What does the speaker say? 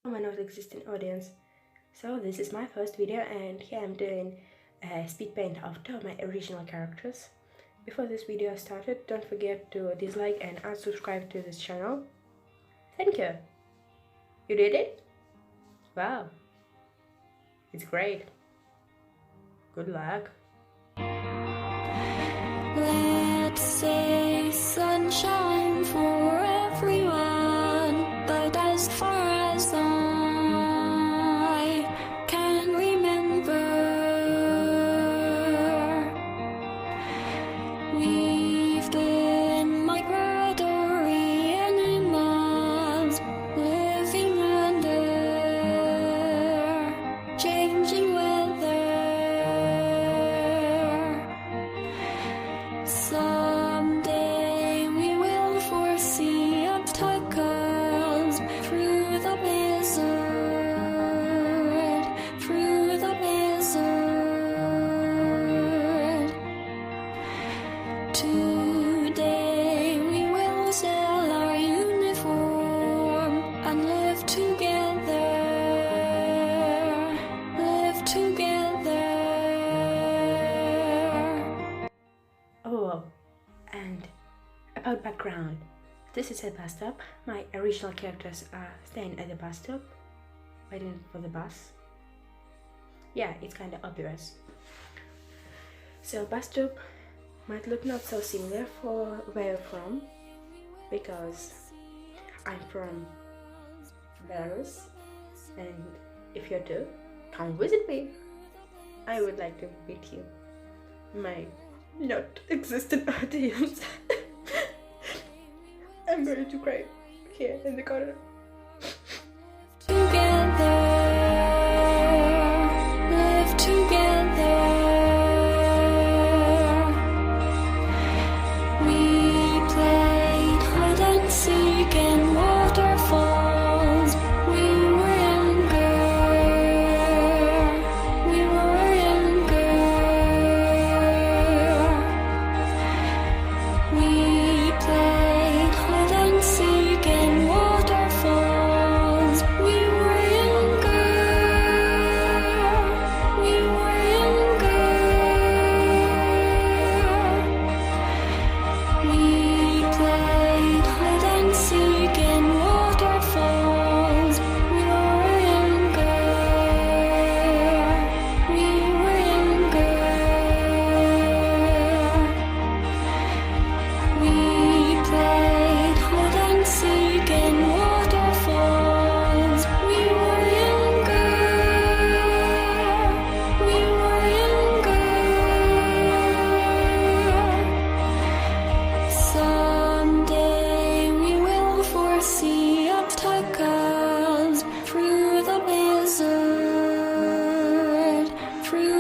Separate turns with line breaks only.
my not existing audience. So this is my first video, and here I'm doing a speed paint of two of my original characters. Before this video started, don't forget to dislike and unsubscribe to this channel. Thank you. You did it? Wow. It's great. Good luck.
Let's say sunshine for everyone, but as far as I can remember, we've been migratory animals living under changing weather. Someday we will foresee obstacles through the blizzard, through the blizzard. Today we will sell our uniform and live together, live together.
Oh, and about background. This is a bus stop. My original characters are staying at the bus stop, waiting for the bus. Yeah, it's kind of obvious. So bus stop might look not so similar for where you're from, because I'm from Belarus, and if you're too, come visit me. I would like to meet you, my not existent audience. I'm going to cry here in the corner.
Together, live together. We played hide and seek in waterfalls. We were younger. We were younger. We played hide and seek in waterfalls. We were younger. We were younger. We played hide and seek in waterfalls. We were younger. We were younger. We played hide and seek in waterfalls. We were younger. We were younger. Someday we will foresee obstacles through the blizzard, through